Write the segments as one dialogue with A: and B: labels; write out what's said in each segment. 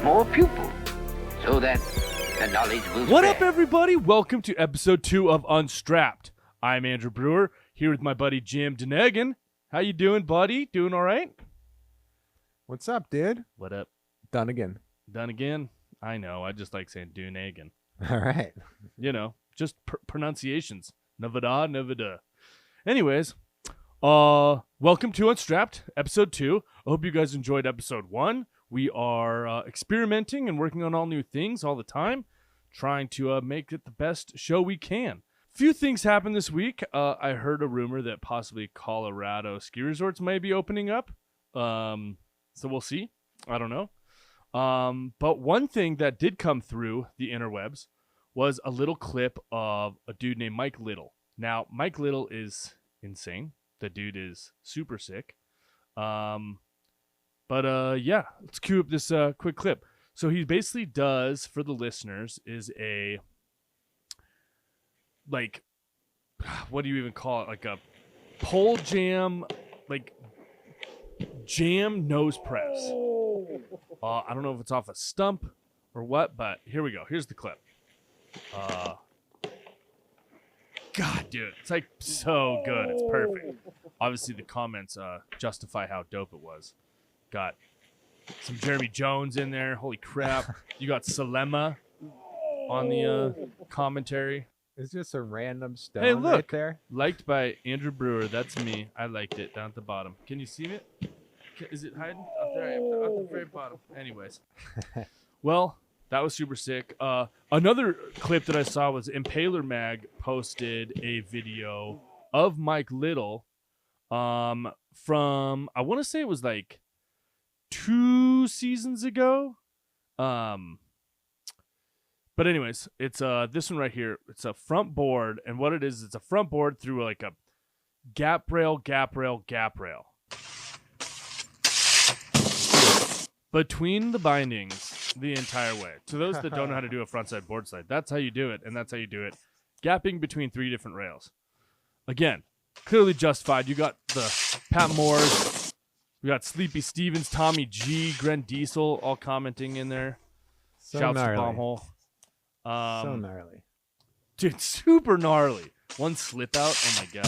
A: more pupils so that the knowledge will
B: What
A: spread.
B: up, everybody? Welcome to episode 2 of Unstrapped. I'm Andrew Brewer, here with my buddy Jim Denegan. How you doing, buddy? Doing all right?
C: What's up, dude?
B: What up?
C: Done again.
B: Done again? I know. I just like saying Denegan.
C: All right.
B: You know, just pronunciations. Nevada, Nevada. Anyways, welcome to Unstrapped, episode 2. I hope you guys enjoyed episode 1. We are experimenting and working on all new things all the time, trying to make it the best show we can. Few things happened this week. I heard a rumor that possibly Colorado ski resorts may be opening up. So we'll see. I don't know. But one thing that did come through the interwebs was a little clip of a dude named Mike Liddle. Now, Mike Liddle is insane. The dude is super sick. But yeah, let's cue up this quick clip. So he basically does, for the listeners, is a, like, what do you even call it? Like a pole jam, like jam nose press. I don't know if it's off a stump or what, but here we go. Here's the clip. God, dude, it's like so good. It's perfect. Obviously, the comments justify how dope it was. Got some Jeremy Jones in there. Holy crap. You got Salema on the commentary.
C: It's just a random stone
B: Hey, look.
C: right there.
B: Liked by Andrew Brewer. That's me. I liked it down at the bottom. Can you see it? Is it hiding? Up there I am. At the very bottom. Anyways. Well, that was super sick. Another clip that I saw was Impaler Mag posted a video of Mike Liddle from, I want to say it was like 2 seasons ago. But anyways, it's this one right here. It's a front board, and what it is, it's a front board through like a gap rail between the bindings the entire way. To those that don't know how to do a frontside board slide, that's how you do it, and that's how you do it. Gapping between 3 different rails. Again, clearly justified. You got the Pat Moores, we got Sleepy Stevens, Tommy G, Gren Diesel all commenting in there.
C: So
B: Shouts to
C: gnarly.
B: Bombhole.
C: So gnarly.
B: Dude, super gnarly. One slip out. Oh my god.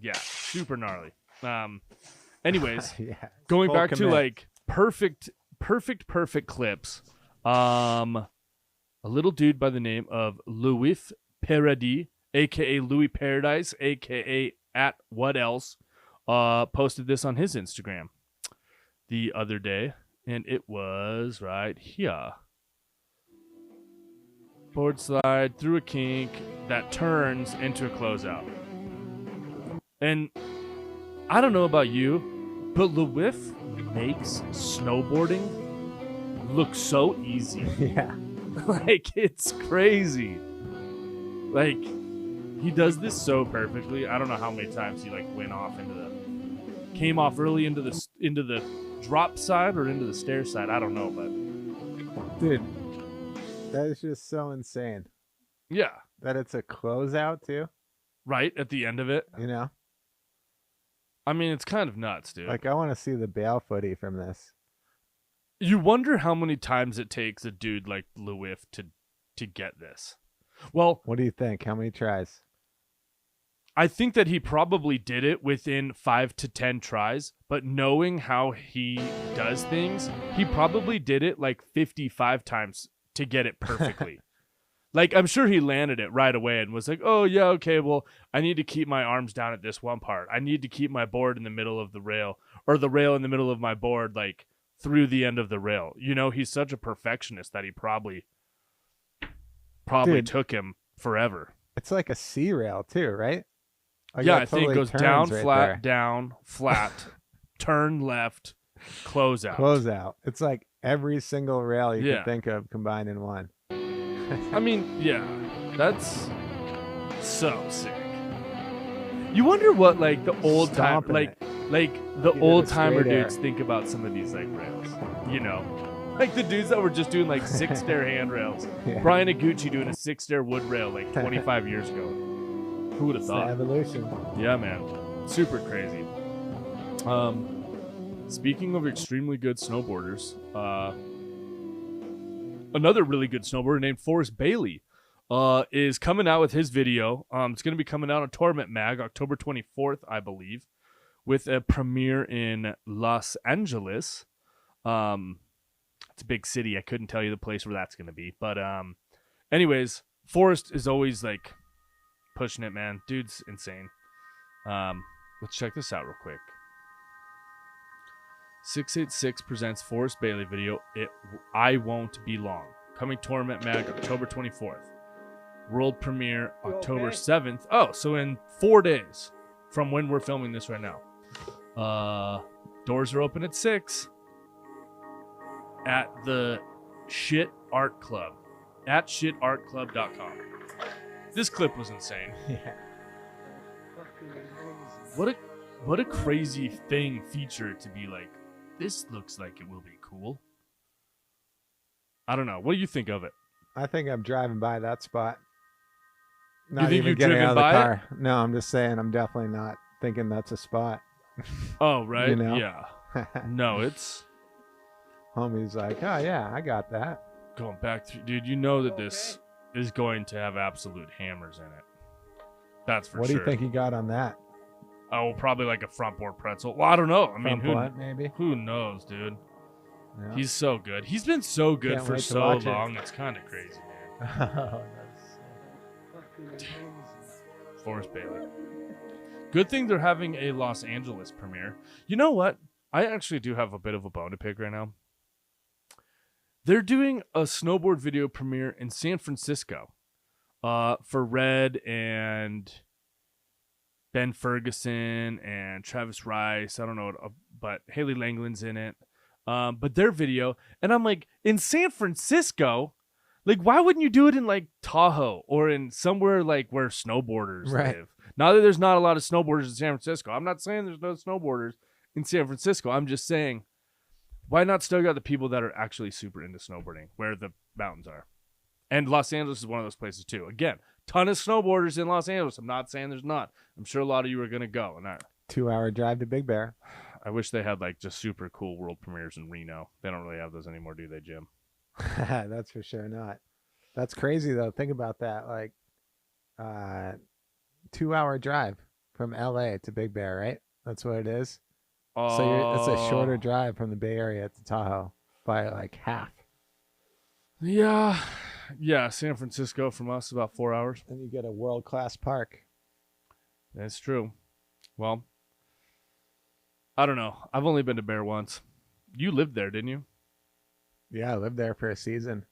B: Yeah, super gnarly. Anyways,
C: Yeah.
B: going
C: Full
B: back to
C: commit.
B: like perfect clips. A little dude by the name of Louif Paradis, aka Louif Paradis, aka at what else, posted this on his Instagram the other day, and it was right here. Board slide through a kink that turns into a closeout. And I don't know about you, but Louif makes snowboarding look so easy.
C: Yeah.
B: Like, it's crazy. Like, he does this so perfectly. I don't know how many times he like came off early into the drop side or into the stair side. I don't know, but
C: Dude, that is just so insane.
B: yeah,
C: That it's a closeout, too.
B: right at the end of it.
C: You know?
B: I mean, it's kind of nuts, dude.
C: Like, I want to see the bail footy from this.
B: You wonder how many times it takes a dude like Louif to get this. Well,
C: What do you think? How many tries?
B: I think that he probably did it within 5 to 10 tries, but knowing how he does things, he probably did it like 55 times to get it perfectly. Like, I'm sure he landed it right away and was like, oh, yeah, okay, well, I need to keep my arms down at this one part. I need to keep my board in the middle of the rail, or the rail in the middle of my board, like, through the end of the rail. You know, he's such a perfectionist that he probably
C: Dude.
B: took him forever.
C: It's like a C rail, too, right? Like,
B: Yeah,
C: that
B: I think it
C: totally
B: goes
C: turns
B: down,
C: right
B: flat,
C: there.
B: down, flat, turn left, close out.
C: Closeout. It's like every single rail you
B: Yeah.
C: could think of combined in one.
B: I mean, yeah, that's so sick. You wonder what like the old time,
C: Stomping
B: like
C: it.
B: the
C: Give it
B: old
C: a
B: timer
C: straight air.
B: dudes think about some of these like rails. You know, like the dudes that were just doing like 6-stair handrails.
C: Yeah.
B: Brian Iguchi doing a 6-stair wood rail like 25 years ago. Who would have
C: It's the
B: thought?
C: evolution.
B: Yeah, man, super crazy. speaking of extremely good snowboarders, another really good snowboarder named Forrest Bailey is coming out with his video. It's going to be coming out on Tournament Mag October 24th, I believe, with a premiere in Los Angeles. It's a big city. I couldn't tell you the place where that's going to be. But anyways, Forrest is always like pushing it, man. Dude's insane. Let's check this out real quick. 686 presents Forrest Bailey video. I Won't Be Long. Coming Tournament Mag October 24th. World premiere October 7th. Oh, so in 4 days from when we're filming this right now. Doors are open at 6 at the Shit Art Club at shitartclub.com. This clip was insane.
C: Yeah.
B: What a crazy feature to be like, this looks like it will be cool. I don't know. What do you think of it?
C: I think I'm driving by that spot.
B: You
C: Not
B: think
C: even
B: you've
C: getting
B: driven
C: out of the
B: by
C: car. No, I'm just saying I'm definitely not thinking that's a spot.
B: Oh, right.
C: You know?
B: Yeah. No, it's
C: Homie's like, oh yeah, I got that.
B: going back through. Dude, you know that this is going to have absolute hammers in it. That's for
C: What
B: sure.
C: do you think he got on that?
B: Oh, probably like a front board pretzel. Well, I don't know. I mean,
C: Front blunt, maybe?
B: who knows, dude?
C: Yeah.
B: He's so good. He's been so good
C: Can't
B: for
C: wait to
B: so
C: watch it.
B: long. It's kind of crazy, man.
C: Oh, that's
B: Forrest Bailey. Good thing they're having a Los Angeles premiere. You know what? I actually do have a bit of a bone to pick right now. They're doing a snowboard video premiere in San Francisco for Red and Ben Ferguson and Travis Rice. I don't know, but Haley Langland's in it. But their video, and I'm like, in San Francisco, like, why wouldn't you do it in like Tahoe or in somewhere like where snowboarders
C: Right.
B: live? Now that there's not a lot of snowboarders in San Francisco, I'm not saying there's no snowboarders in San Francisco. I'm just saying, why not still got the people that are actually super into snowboarding where the mountains are? And Los Angeles is one of those places too. Again, ton of snowboarders in Los Angeles. I'm not saying there's not. I'm sure a lot of you are going to go. And
C: 2-hour drive to Big Bear.
B: I wish they had like just super cool world premieres in Reno. They don't really have those anymore, do they, Jim?
C: That's for sure not. That's crazy though. Think about that. Like 2-hour drive from LA to Big Bear, right? That's what it is. So it's a shorter drive from the Bay Area to Tahoe by like half.
B: Yeah. San Francisco from us about 4 hours.
C: And you get a world-class park.
B: That's true. Well, I don't know. I've only been to Bear once. You lived there, didn't you?
C: Yeah, I lived there for a season.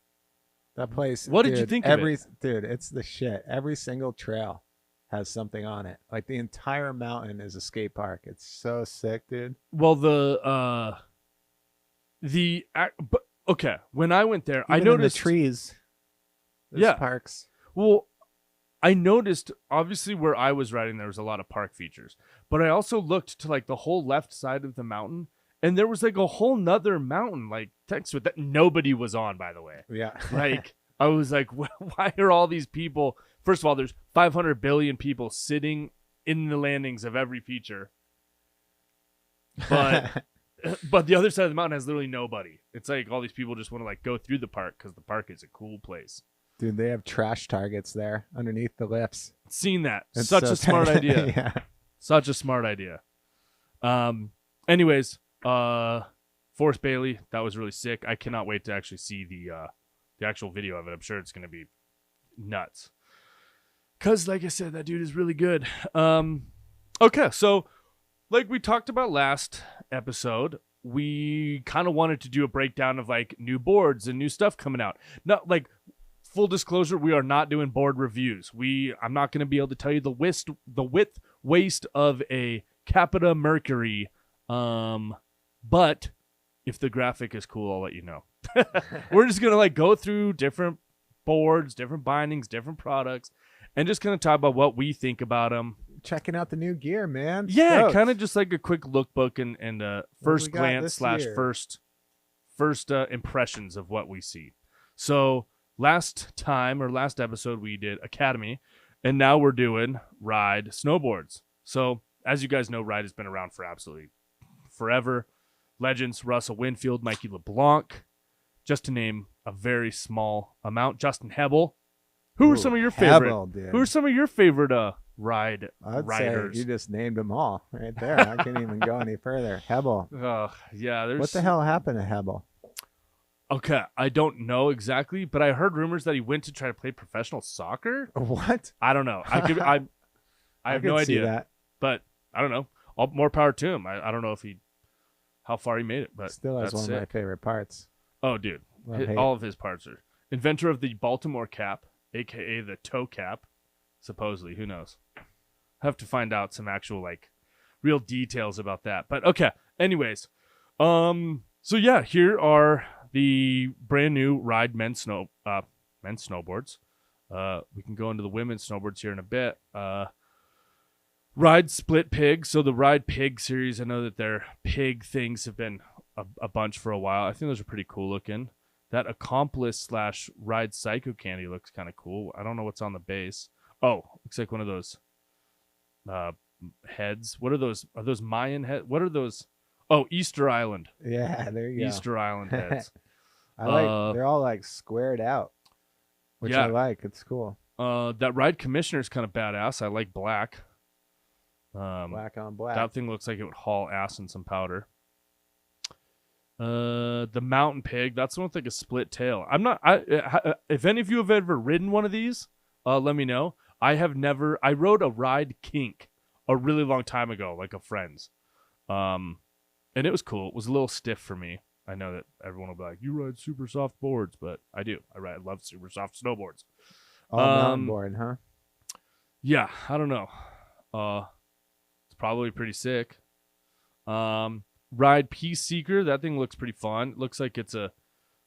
C: That place.
B: What did you think of it?
C: Dude, it's the shit. Every single trail has something on it. Like the entire mountain is a skate park. It's so sick, dude.
B: Well, but okay, when I went there, I
C: Even in
B: noticed
C: the trees. There's
B: Yeah.
C: parks.
B: Well, I noticed obviously where I was riding there was a lot of park features, but I also looked to like the whole left side of the mountain, and there was like a whole nother mountain like next to it that nobody was on, by the way.
C: Yeah.
B: Like I was like, why are all these people? First of all, there's 500 billion people sitting in the landings of every feature, but but the other side of the mountain has literally nobody. It's like all these people just want to like go through the park because the park is a cool place.
C: Dude, they have trash targets there underneath the lifts.
B: Seen that.
C: It's
B: Such
C: so
B: a smart
C: tight.
B: idea.
C: Yeah.
B: Such a smart idea. Anyways, Forrest Bailey, that was really sick. I cannot wait to actually see the actual video of it. I'm sure it's gonna be nuts. Cause like I said, that dude is really good. Okay, so like we talked about last episode, we kind of wanted to do a breakdown of like new boards and new stuff coming out. Not like full disclosure, we are not doing board reviews. I'm not going to be able to tell you the width, waist of a Capita Mercury. But if the graphic is cool, I'll let you know. We're just going to like go through different boards, different bindings, different products, and just kind of talk about what we think about them.
C: Checking out the new gear, man.
B: Yeah,
C: Stoked.
B: kind of just like a quick lookbook and first
C: we got
B: glance
C: this
B: slash
C: year?
B: first impressions of what we see. So last episode we did Academy, and now we're doing Ride Snowboards. So as you guys know, Ride has been around for absolutely forever. legends: Russell Winfield, Mikey LeBlanc, just to name a very small amount. Justin Hebel. Who are some of your favorite?
C: Hebel, dude.
B: Who are some of your favorite riders?
C: Say you just named them all right there. I can't even go any further. Hebel.
B: Yeah.
C: What the hell happened to Hebel?
B: Okay, I don't know exactly, but I heard rumors that he went to try to play professional soccer.
C: What?
B: I don't know. I have no idea.
C: That.
B: But I don't know. More power to him. I don't know how far he made it, but
C: still has
B: that's
C: one of my favorite parts.
B: Oh, dude, all of his parts are. Inventor of the Baltimore cap, aka the toe cap, supposedly. Who knows? Have to find out some actual real details about that. But okay. Anyways, so yeah, here are the brand new Ride men's snowboards. We can go into the women's snowboards here in a bit. Ride Split Pig. So the Ride Pig series, I know that their pig things have been a bunch for a while. I think those are pretty cool looking. That Accomplice / Ride Psycho candy looks kind of cool. I don't know what's on the base. Oh, looks like one of those heads. What are those? Are those Mayan heads? What are those? Oh, Easter Island.
C: Yeah, there you go.
B: Easter Island heads.
C: They're all squared out, which I like. It's cool.
B: That Ride Commissioner is kind of badass. I like black.
C: Black on black.
B: That thing looks like it would haul ass in some powder. The Mountain Pig. That's the one with a split tail. If any of you have ever ridden one of these, let me know. I have never. I rode a Ride Kink a really long time ago, like a friend's. And it was cool. It was a little stiff for me. I know that everyone will be like, "You ride super soft boards," but I do. I love super soft snowboards.
C: Mountain board, huh?
B: Yeah, I don't know. It's probably pretty sick. Ride Peace Seeker. That thing looks pretty fun. It looks like it's a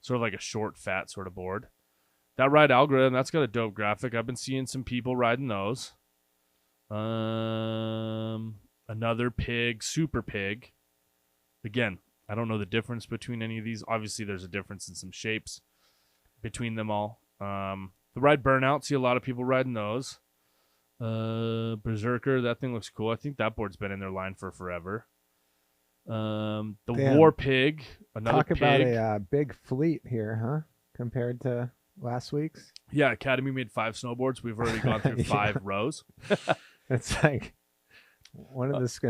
B: sort of like a short, fat sort of board. That Ride Algorithm. That's got a dope graphic. I've been seeing some people riding those. Another pig, Super Pig. Again, I don't know the difference between any of these. Obviously, there's a difference in some shapes between them all. The Ride Burnout, see a lot of people riding those. Berserker, that thing looks cool. I think that board's been in their line for forever. War Pig, another pig.
C: Talk about a big fleet here, huh? Compared to last week's.
B: Yeah, Academy made 5 snowboards. We've already gone through 5 rows.
C: It's like... It's just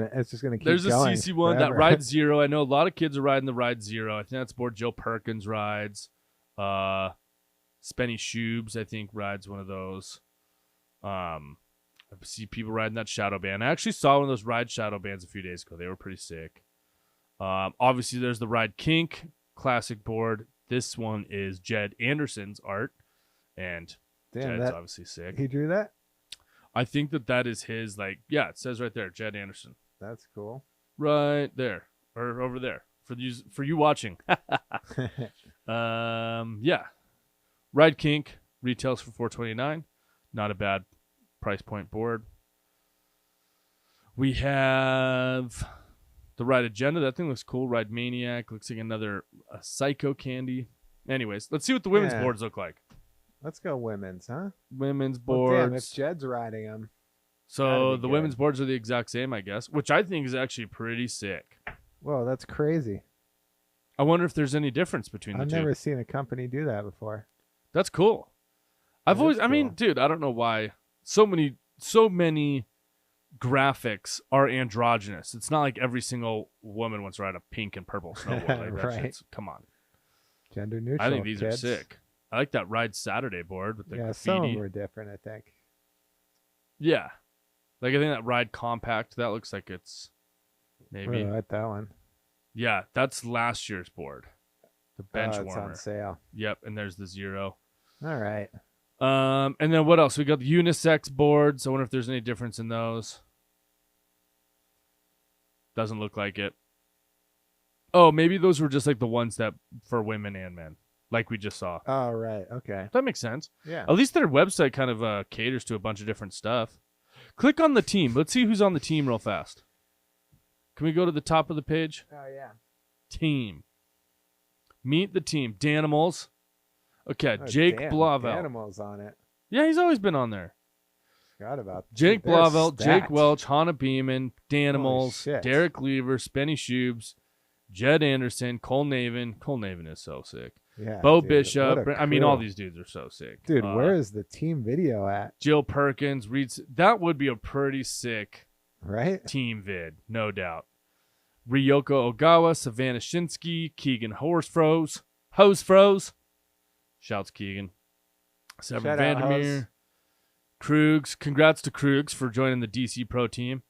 C: gonna keep
B: There's
C: going.
B: There's a CC one,
C: forever.
B: that Ride Zero. I know a lot of kids are riding the Ride Zero. I think that's a board Joe Perkins rides. Spenny Shubes, I think, rides one of those. I see people riding that Shadow Band. I actually saw one of those Ride Shadow Bands a few days ago. They were pretty sick. Obviously, there's the Ride Kink classic board. This one is Jed Anderson's art, and Jed's obviously sick.
C: He drew that?
B: I think that is his, it says right there, Jed Anderson.
C: That's cool.
B: Right there, or over there, for you watching. Yeah. Ride Kink retails for $429. Not a bad price point board. We have the Ride Agenda. That thing looks cool. Ride Maniac. Looks like another Psycho candy. Anyways, let's see what the women's boards look like.
C: Let's go women's, huh?
B: Women's boards.
C: Well, damn, if Jed's riding them.
B: So the women's boards are the exact same, I guess, which I think is actually pretty sick.
C: Whoa, that's crazy.
B: I wonder if there's any difference between the two.
C: I've never seen a company do that before.
B: That's cool. I mean, dude, I don't know why so many graphics are androgynous. It's not like every single woman wants to ride a pink and purple snowboard.
C: Right.
B: Come on.
C: Gender neutral.
B: I think these
C: kids.
B: are sick. I like that Ride Saturday board with the graffiti.
C: Some of them were different, I think.
B: Yeah. I think that Ride Compact, that looks like it's maybe.
C: Really like that one.
B: Yeah, that's last year's board. The bench
C: it's
B: warmer.
C: on sale.
B: Yep, and there's the Zero.
C: All right.
B: And then what else? We got the unisex boards. I wonder if there's any difference in those. Doesn't look like it. Oh, maybe those were just the ones that for women and men, like we just saw.
C: Oh, right. Okay.
B: That makes sense.
C: Yeah.
B: At least their website kind of caters to a bunch of different stuff. Click on the team. Let's see who's on the team real fast. Can we go to the top of the page?
C: Oh, yeah.
B: Team. Meet the team. Danimals. Okay, Jake Blavel.
C: Danimals on it.
B: Yeah, he's always been on there.
C: Forgot about that.
B: Jake Blavel, Jake Welch, Hannah Beeman,
C: Holy
B: Danimals,
C: shit.
B: Derek Lever, Spenny Shubes, Jed Anderson, Cole Navin. Cole Navin is so sick.
C: Yeah,
B: Bo
C: dude,
B: Bishop.
C: what a
B: I mean, all
C: crew.
B: these dudes are so sick.
C: Dude, where is the team video at?
B: Jill Perkins, Reed. That would be a pretty sick
C: Right?
B: team vid, no doubt. Ryoko Ogawa, Savannah Shinsky, Keegan Hose Froze. Shouts Keegan. Severin
C: Shout out,
B: Vandermeer. Krugs. Congrats to Krugs for joining the DC Pro team.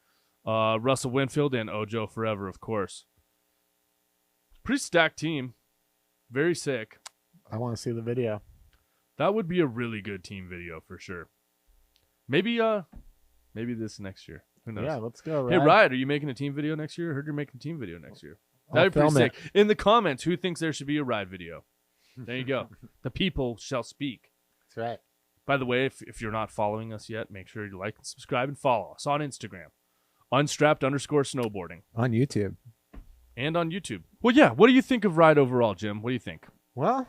B: Russell Winfield and Ojo Forever, of course. Pretty stacked team. Very sick.
C: I want to see the video.
B: That would be a really good team video for sure. Maybe this next year. Who knows?
C: Yeah, let's go.
B: Hey,
C: Ryan.
B: Riot, are you making a team video next year? I heard you're making a team video next year.
C: I'll
B: That'd be pretty
C: film
B: sick. In the comments, who thinks there should be a Ride video? There you go. The people shall speak.
C: That's right.
B: By the way, if you're not following us yet, make sure you like and subscribe and follow us on Instagram. Unstrapped_snowboarding.
C: On YouTube.
B: And on YouTube. Well, yeah. What do you think of Ride overall, Jim? What do you think?
C: Well,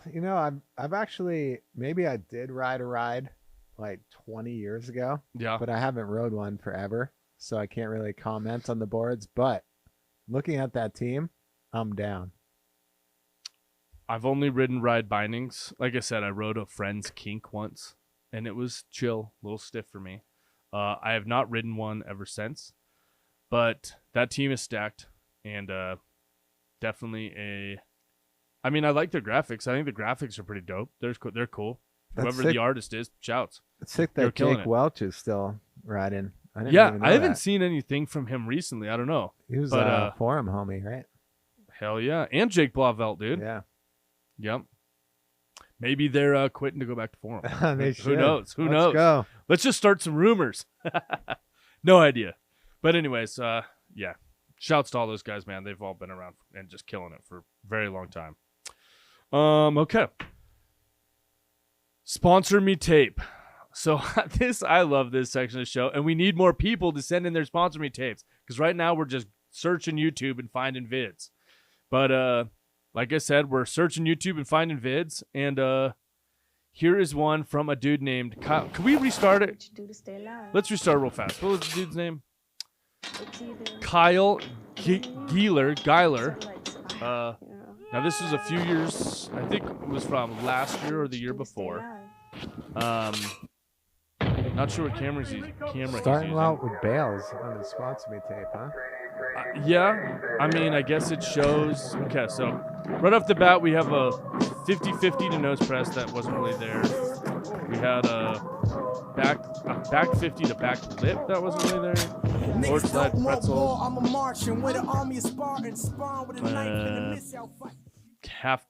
C: I've actually, maybe I did ride a ride like 20 years ago,
B: Yeah.
C: but I haven't rode one forever, so I can't really comment on the boards. But looking at that team, I'm down.
B: I've only ridden Ride bindings. Like I said, I rode a friend's kink once, and it was chill, a little stiff for me. I have not ridden one ever since, but that team is stacked, and definitely I mean, I like their graphics. I think the graphics are pretty dope. They're cool.
C: That's
B: Whoever
C: sick.
B: the artist is, shouts.
C: It's sick
B: They're
C: that
B: killing
C: Jake
B: it.
C: Welch is still riding. I didn't
B: Yeah,
C: even know
B: I haven't
C: that.
B: seen anything from him recently. I don't know.
C: He was
B: but,
C: a forum homie, right?
B: Hell yeah. And Jake Blavelt, dude.
C: Yeah.
B: Yep. Maybe they're quitting to go back to forum.
C: They
B: Who
C: should.
B: knows? Who
C: Let's
B: knows?
C: go.
B: Let's just start some rumors. No idea. But anyways, yeah. Shouts to all those guys, man. They've all been around and just killing it for a very long time. Okay. Sponsor me tape. So I love this section of the show, and we need more people to send in their sponsor me tapes, because right now we're just searching YouTube and finding vids. But like I said, we're searching YouTube and finding vids, and here is one from a dude named Kyle. Can we restart it? Let's restart real fast. What was the dude's name? Kyle Geiler. Now this was a few years, I think it was from last year or the year before. Not sure what camera he's
C: Starting
B: using.
C: out with Bales on the sponsor me tape, huh?
B: Yeah, I mean, I guess it shows. Okay, so right off the bat, we have a 50-50 to nose press that wasn't really there. We had a back 50 to back lip that wasn't really there. Lord slide pretzel. Half.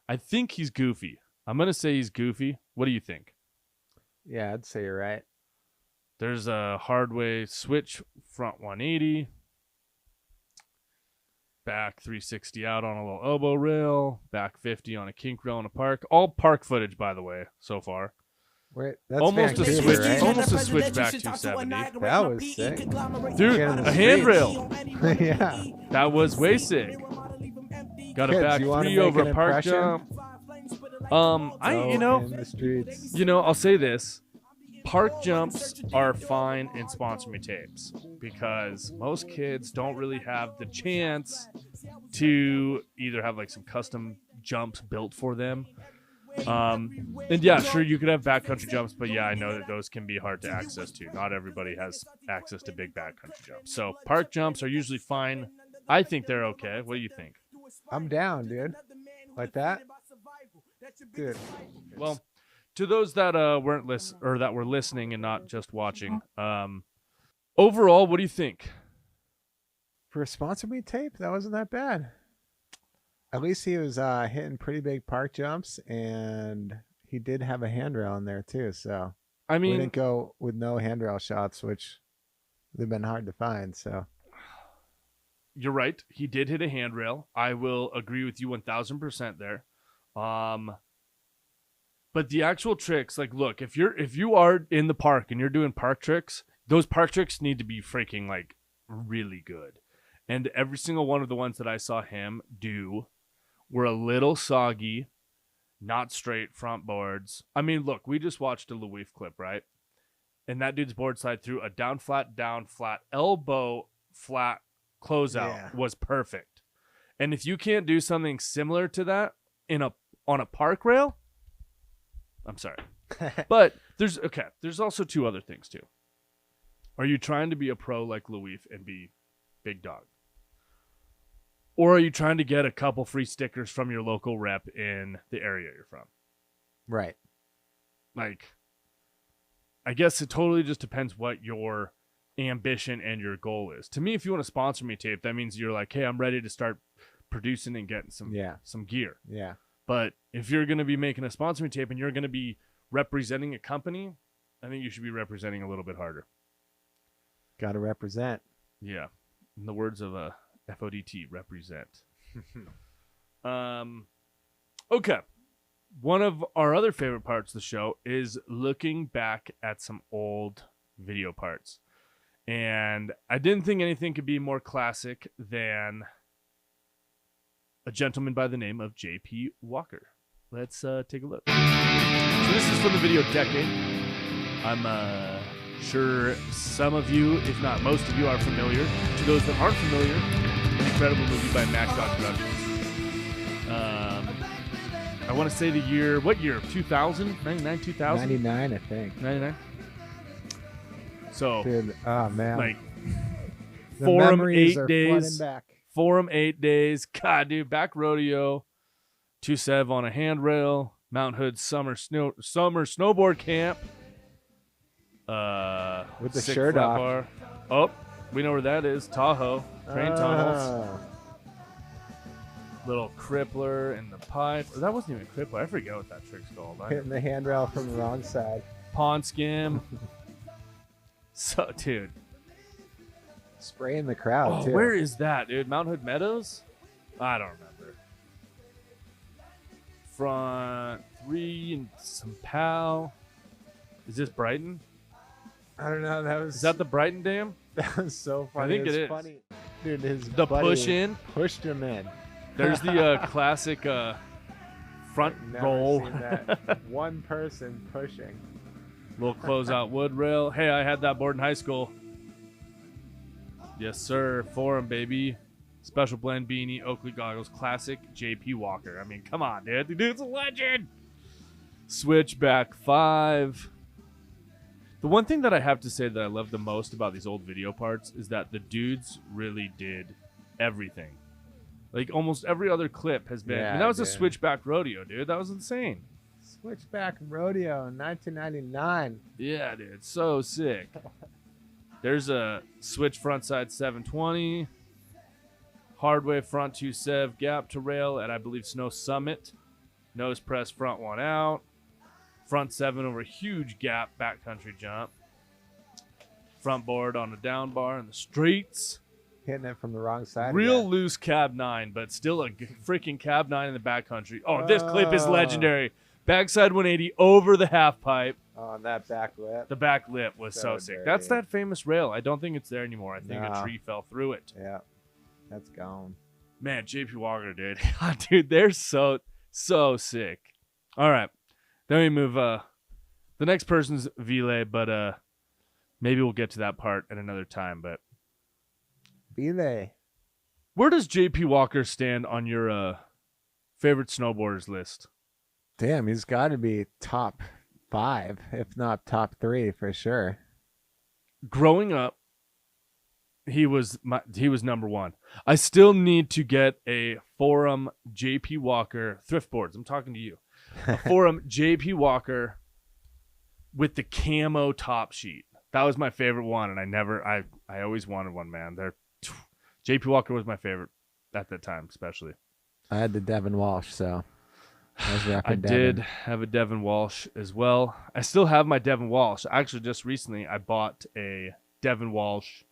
B: I think he's goofy. I'm gonna say he's goofy. What do you think?
C: Yeah, I'd say you're right.
B: There's a hard way switch, front 180, back 360 out on a little elbow rail, back 50 on a kink rail in a park. All park footage, by the way, so far.
C: Wait, that's
B: Almost a
C: Vancouver,
B: switch,
C: right?
B: almost a switchback 270.
C: That was sick.
B: Dude,
C: Get in the
B: a
C: streets.
B: handrail.
C: Yeah.
B: That was way sick. Got a
C: Kids,
B: back
C: you wanna
B: 3
C: make
B: over
C: an
B: park
C: impression?
B: jump.
C: Go in the streets.
B: I'll say this. Park jumps are fine in sponsor me tapes because most kids don't really have the chance to either have like some custom jumps built for them. And yeah, sure, you could have backcountry jumps, but yeah, I know that those can be hard to access to. Not everybody has access to big backcountry jumps. So park jumps are usually fine. I think they're okay. What do you think?
C: I'm down, dude. Like that? Dude.
B: Well, to those that that were listening and not just watching, overall, what do you think?
C: For a sponsor me tape, that wasn't that bad. At least he was hitting pretty big park jumps, and he did have a handrail in there too. So
B: I
C: we
B: mean,
C: didn't go with no handrail shots, which they've been hard to find. So
B: you're right. He did hit a handrail. I will agree with you 1000% there. But the actual tricks, like, look, if you are in the park and you're doing park tricks, those park tricks need to be freaking like really good. And every single one of the ones that I saw him do were a little soggy, not straight front boards. I mean, look, we just watched a Louif clip, right? And that dude's board slide through a down, flat, elbow, flat closeout was perfect. And if you can't do something similar to that on a park rail, I'm sorry. But there's also two other things too. Are you trying to be a pro like Louif and be big dog? Or are you trying to get a couple free stickers from your local rep in the area you're from?
C: Right.
B: Like, I guess it totally just depends what your ambition and your goal is. To me, if you want to sponsor me tape, that means you're like, hey, I'm ready to start producing and getting some gear.
C: Yeah.
B: But if you're going to be making a sponsor me tape and you're going to be representing a company, I think you should be representing a little bit harder.
C: Got to represent.
B: Yeah. In the words of FODT, represent. Okay. One of our other favorite parts of the show is looking back at some old video parts. And I didn't think anything could be more classic than a gentleman by the name of J.P. Walker. Let's take a look. So this is from the video Decade. I'm sure some of you, if not most of you, are familiar. To those that aren't familiar, an incredible movie by Mac Dog Productions. I want to say the year, what year? 2000? 99, 2000?
C: 99, I think.
B: 99? So,
C: dude, oh man.
B: Like,
C: the
B: Forum
C: memories
B: 8
C: are
B: days.
C: flooding back.
B: Forum 8 days. God, dude, back rodeo. 2-7 on a handrail. Mount Hood summer snowboard camp.
C: With the
B: sick
C: shirt
B: flat
C: off.
B: bar. Oh, we know where that is. Tahoe. Train tunnels. Little crippler in the pipe. Or that wasn't even a crippler. I forget what that trick's called.
C: Hitting the handrail from the wrong side.
B: Pond skim. So, dude.
C: Spraying the crowd, too.
B: Where is that, dude? Mount Hood Meadows? I don't remember. Front 3 and some POW. Is this Brighton?
C: I don't know.
B: Is that the Brighton Dam?
C: That was so funny.
B: I think it is.
C: Funny. Dude, his
B: The
C: buddy
B: push in.
C: pushed him in.
B: There's the classic front
C: Never
B: roll.
C: seen that. One person pushing.
B: Little closeout wood rail. Hey, I had that board in high school. Yes, sir. Forum, baby. Special blend beanie, Oakley goggles, classic JP Walker. I mean, come on, dude. The dude's a legend. Switchback 5. The one thing that I have to say that I love the most about these old video parts is that the dudes really did everything. Like, almost every other clip has been...
C: Yeah,
B: that was a
C: dude.
B: switchback rodeo, dude. That was insane.
C: Switchback rodeo in 1999.
B: Yeah, dude. So sick. There's a switch frontside 720. Hardway front 2-7 gap to rail at, I believe, Snow Summit. Nose press front 1 out. Front 7 over huge gap backcountry jump. Front board on a down bar in the streets.
C: Hitting it from the wrong side.
B: Real
C: again.
B: loose cab 9, but still a freaking cab 9 in the backcountry. Oh, this clip is legendary. Backside 180 over the half pipe.
C: Oh, and that back lip.
B: The back lip was so sick.
C: dirty.
B: That's that famous rail. I don't think it's there anymore. I think
C: No.
B: a tree fell through it.
C: Yeah, that's gone.
B: Man, JP Walker, dude. Dude, they're so sick. All right. Then we move. The next person's Ville, but maybe we'll get to that part at another time. But
C: Belay.
B: where does JP Walker stand on your favorite snowboarders list?
C: Damn, he's got to be top 5, if not top 3 for sure.
B: Growing up, he was number 1. I still need to get a Forum JP Walker thrift boards. I'm talking to you. A Forum JP Walker with the camo top sheet. That was my favorite one, and I always wanted one, man. JP Walker was my favorite at that time, especially.
C: I had the Devin Walsh, so I was rocking
B: I
C: Devin.
B: did have a Devin Walsh as well. I still have my Devin Walsh. Actually, just recently, I bought a Devin Walsh,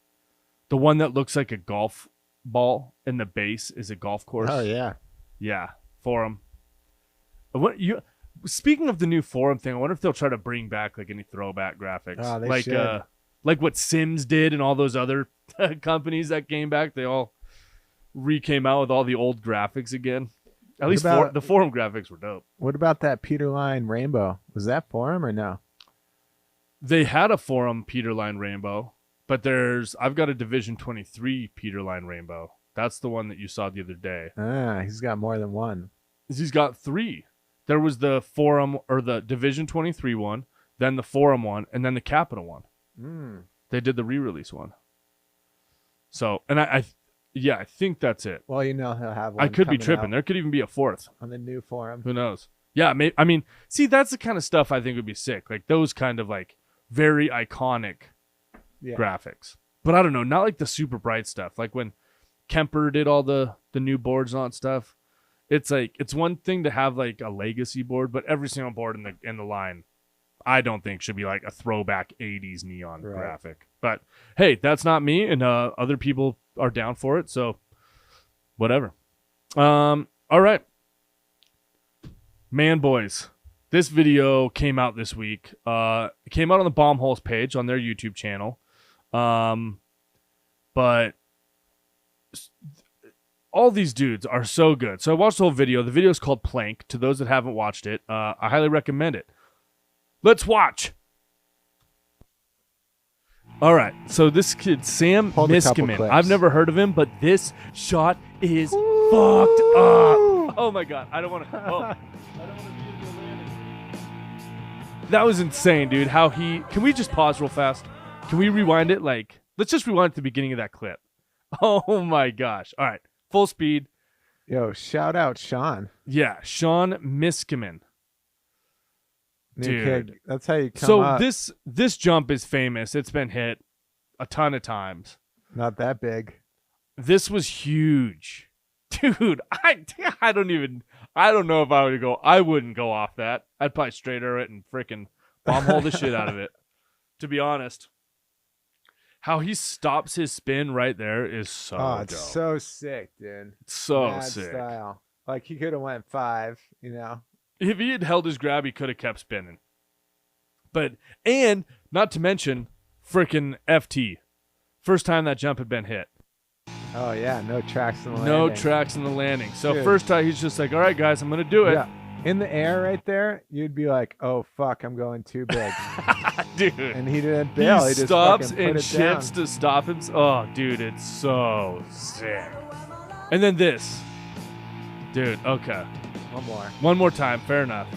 B: the one that looks like a golf ball, and the base is a golf course.
C: Oh, yeah.
B: Yeah, Forum. Speaking of the new Forum thing, I wonder if they'll try to bring back like any throwback graphics,
C: Oh, they should.
B: Like what Sims did and all those other companies that came back. They all came out with all the old graphics again. At least the Forum graphics were dope.
C: What about that Peter Line Rainbow? Was that Forum or no?
B: They had a Forum Peter Line Rainbow, but I've got a Division 23 Peter Line Rainbow That's the one that you saw the other day.
C: He's got more than one.
B: He's got 3. There was the Forum or the Division 23 one, then the Forum one, and then the Capital one. They did the re-release one. So, and I think that's it.
C: Well, he'll have one.
B: I could be
C: coming
B: tripping.
C: out
B: There could even be a 4th.
C: on the new forum.
B: Who knows? Yeah, I mean, see, that's the kind of stuff I think would be sick. Like those kind of like very iconic graphics. But I don't know, not like the super bright stuff. Like when Kemper did all the new boards and all that stuff. It's like it's one thing to have like a legacy board, but every single board in the line, I don't think should be like a throwback 80s neon graphic. But hey, that's not me, and other people are down for it, so whatever. All right. ManBoys. This video came out this week. It came out on the Bomb Holes page on their YouTube channel. But all these dudes are so good. So I watched the whole video. The video is called Plank. To those that haven't watched it, I highly recommend it. Let's watch. All right. So this kid, Sam Miskimen. I've never heard of him, but this shot is fucked up. Oh my god. I don't want to. Oh. I don't want to be in the landing. That was insane, dude. How he. Can we just pause real fast? Can we rewind it? Like, let's just rewind to the beginning of that clip. Oh my gosh. All right. Full speed.
C: Yo, shout out Sean.
B: Yeah, Sean Miskimen.
C: New kid. That's how you come
B: so
C: up.
B: this jump is famous. It's been hit a ton of times.
C: Not that big.
B: This was huge. Dude, I don't know if I would go. I wouldn't go off that. I'd probably straight arrow it and freaking bomb hole the shit out of it. To be honest. How he stops his spin right there is so dope.
C: It's so sick, dude.
B: So
C: Mad
B: sick.
C: Style. Like he could have went 5,
B: If he had held his grab, he could have kept spinning. And not to mention, freaking FT. First time that jump had been hit.
C: Oh yeah, no tracks in the landing.
B: No tracks in the landing. So
C: Dude.
B: first time he's just like, all right, guys, I'm gonna do it.
C: Yeah. In the air right there, you'd be like, oh fuck, I'm going too big.
B: Dude.
C: And he didn't bail.
B: He
C: He just
B: stops
C: fucking
B: and
C: put it down.
B: shits to stop him. Oh, dude, it's so sick. And then this. Dude, okay. One more time. Fair enough.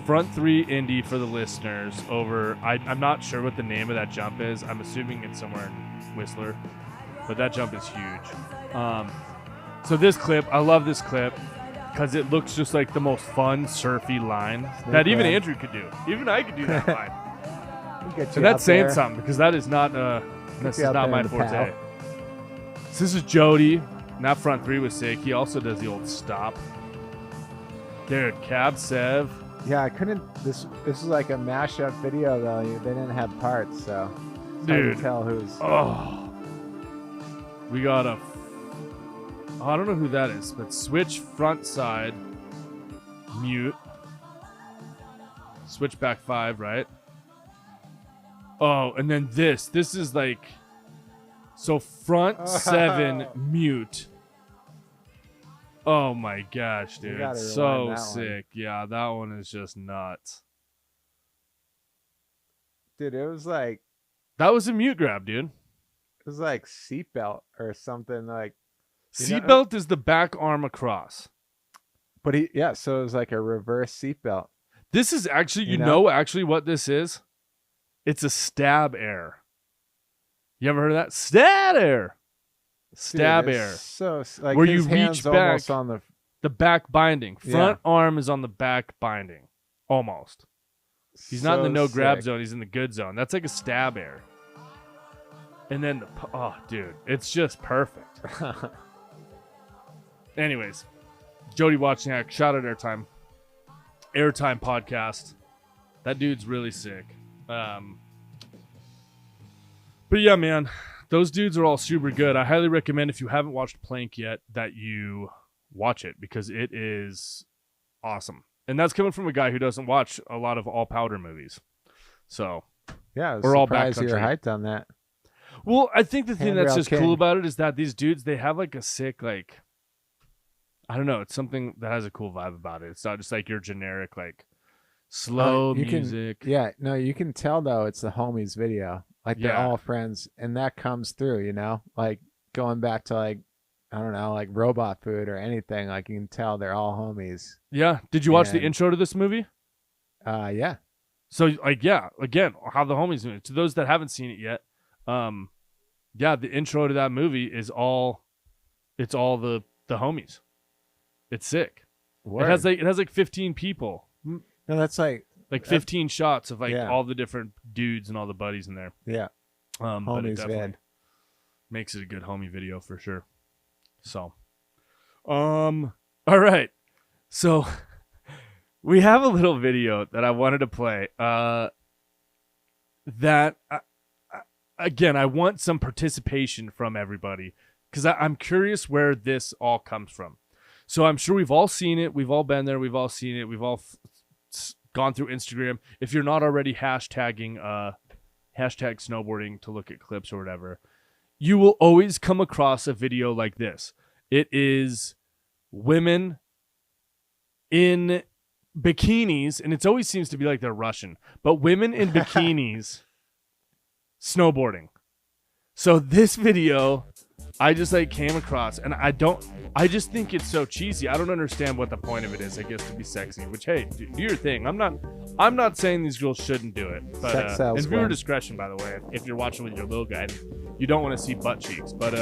B: Front 3 Indy for the listeners over. I'm not sure what the name of that jump is. I'm assuming it's somewhere in Whistler. But that jump is huge. So this clip, I love this clip. Because it looks just like the most fun, surfy line that even Andrew could do. Even I could do that line. And that's saying something because that is not my forte. So this is Jody. And that front 3 was sick. He also does the old stop. Dude, Cab Sev.
C: Yeah, I couldn't. This is like a mashup video though. They didn't have parts, so it's hard to tell who's.
B: Oh, we got a. I don't know who that is, but switch front side, mute, switch back 5, right? Oh, and then this is like, so front 7, mute. Oh my gosh, dude, so sick. Yeah, that one is just nuts.
C: Dude, it was like.
B: That was a mute grab, dude.
C: It was like seatbelt or something like.
B: Seatbelt is the back arm across.
C: But so it was like a reverse seatbelt.
B: This is actually, you know actually what this is? It's a stab air. You ever heard of that? Stab air. Stab air.
C: So like
B: where you reach back
C: on
B: the back binding. Front arm is on the back binding. Almost. He's not in the no grab zone. He's in the good zone. That's like a stab air. And then, dude, it's just perfect. Anyways, Jody Watchniak, shout out Airtime podcast. That dude's really sick. But yeah, man, those dudes are all super good. I highly recommend if you haven't watched Plank yet that you watch it because it is awesome. And that's coming from a guy who doesn't watch a lot of all powder movies. So
C: yeah,
B: we're all
C: surprised you're hyped on that.
B: Well, I think the thing that's just cool about it is that these dudes, they have like a sick, like, I don't know, it's something that has a cool vibe about it. It's not just like your generic, like, slow music.
C: You can tell though it's the homies video. Like they're all friends, and that comes through, like going back to like, I don't know, like robot food or anything. Like you can tell they're all homies.
B: Yeah. Did you watch the
C: And-
B: intro to this movie?
C: Yeah.
B: So like, yeah, again, how the homies doing. To those that haven't seen it yet, yeah, the intro to that movie is all the homies. It's sick.
C: Word.
B: It has like 15 people.
C: No, that's like
B: 15 shots of like
C: Yeah.
B: all the different dudes and all the buddies in there.
C: yeah,
B: But it
C: homies
B: definitely
C: vid.
B: makes it a good homie video for sure. So, all right. So we have a little video that I wanted to play. That again, I want some participation from everybody because I'm curious where this all comes from. So I'm sure we've all seen it. We've all been there. We've all seen it. We've all gone through Instagram. If you're not already hashtagging snowboarding to look at clips or whatever, you will always come across a video like this. It is women in bikinis, and it always seems to be like they're Russian, but women in bikinis snowboarding. So this video I just like came across, and I just think it's so cheesy. I don't understand what the point of it is. I guess to be sexy, which, hey, do your thing. I'm not saying these girls shouldn't do it, but
C: Sex sells
B: and viewer
C: well.
B: discretion, by the way. If you're watching with your little guy, you don't want to see butt cheeks, but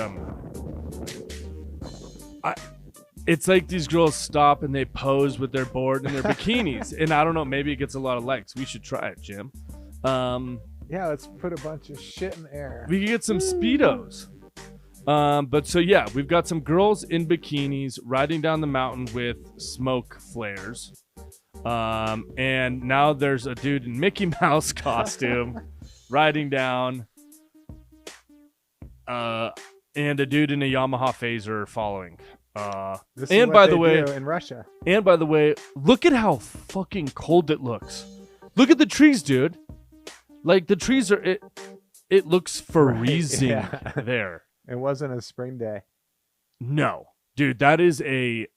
B: it's like these girls stop and they pose with their board and their bikinis, and I don't know, maybe it gets a lot of likes. We should try it, Jim.
C: Yeah, let's put a bunch of shit in the air.
B: We could get some Speedos. But so yeah, we've got some girls in bikinis riding down the mountain with smoke flares. And now there's a dude in Mickey Mouse costume riding down. And a dude in a Yamaha phaser following.
C: This is
B: and
C: what
B: by
C: they
B: the way,
C: do in Russia.
B: And by the way, look at how fucking cold it looks. Look at the trees, dude. Like the trees are it looks freezing
C: yeah.
B: there.
C: It wasn't a spring day.
B: No, dude, that is a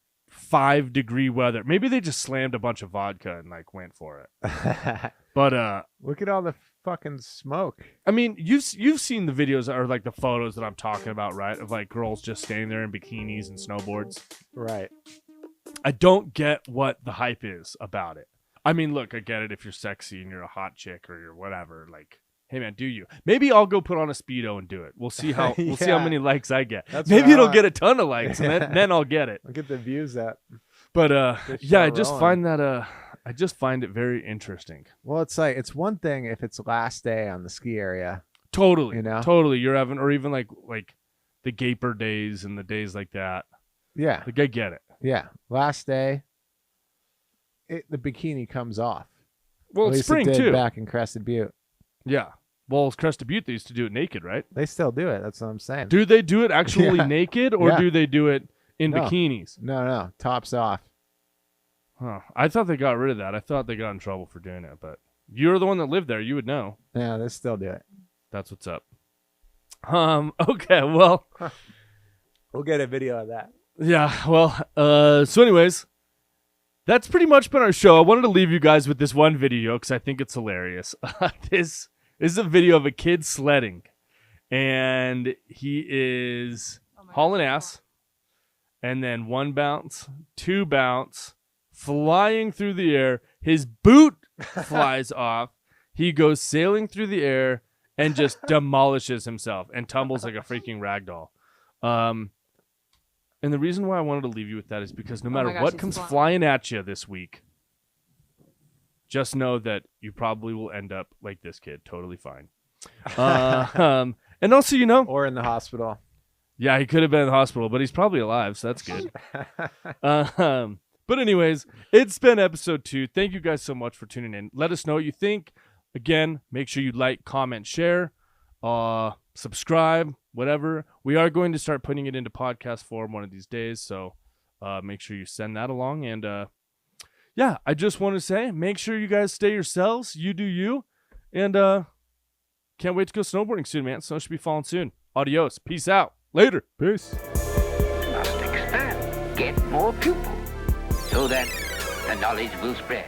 B: 5-degree weather. Maybe they just slammed a bunch of vodka and like went for it. But
C: Look at all the fucking smoke.
B: I mean, you've seen the videos or like the photos that I'm talking about, right? Of like girls just standing there in bikinis and snowboards.
C: Right.
B: I don't get what the hype is about it. I mean, look, I get it if you're sexy and you're a hot chick or you're whatever. Like, hey man, do you? Maybe I'll go put on a Speedo and do it. We'll see how
C: Yeah.
B: we'll see how many likes I get.
C: That's
B: Maybe
C: what I
B: it'll
C: want.
B: get a ton of likes, and then I'll get it.
C: Look at the views up.
B: But
C: Good
B: yeah, I
C: show
B: just
C: rolling.
B: find that I just find it very interesting.
C: Well, it's like it's one thing if it's last day on the ski area.
B: Totally,
C: You know?
B: totally. You're having, or even like the gaper days and the days like that.
C: Yeah.
B: Like I get it.
C: Yeah. Last day, the bikini comes off.
B: Well,
C: At
B: it's
C: least
B: spring
C: it did
B: too.
C: back in Crested Butte.
B: Yeah. Well, Crested Butte, they used to do it naked, right?
C: They still do it. That's what I'm saying.
B: Do they do it actually
C: Yeah.
B: naked, or
C: Yeah.
B: do they do it in
C: No.
B: bikinis?
C: No. Tops off.
B: Huh. I thought they got rid of that. I thought they got in trouble for doing it, but you're the one that lived there. You would know.
C: Yeah, they still do it.
B: That's what's up. Okay. Well,
C: We'll get a video of that.
B: yeah. Well, so anyways, that's pretty much been our show. I wanted to leave you guys with this one video because I think it's hilarious. This is a video of a kid sledding, and he is hauling ass, and then 1 bounce, 2 bounce, flying through the air. His boot flies off. He goes sailing through the air and just demolishes himself and tumbles like a freaking ragdoll. And the reason why I wanted to leave you with that is because no matter
D: my gosh,
B: what
D: he's
B: comes
D: flying.
B: flying at you this week, just know that you probably will end up like this kid, totally fine. And also,
C: Or in the hospital.
B: yeah, he could have been in the hospital, but he's probably alive, so that's good. But anyways, it's been episode 2. Thank you guys so much for tuning in. Let us know what you think. Again, make sure you like, comment, share, subscribe, whatever. We are going to start putting it into podcast form one of these days, so make sure you send that along. And yeah, I just want to say, make sure you guys stay yourselves. You do you. And can't wait to go snowboarding soon, man. Snow should be falling soon. Adios. Peace out. Later. Peace.
A: Must expand, get more pupils, so that the knowledge will spread.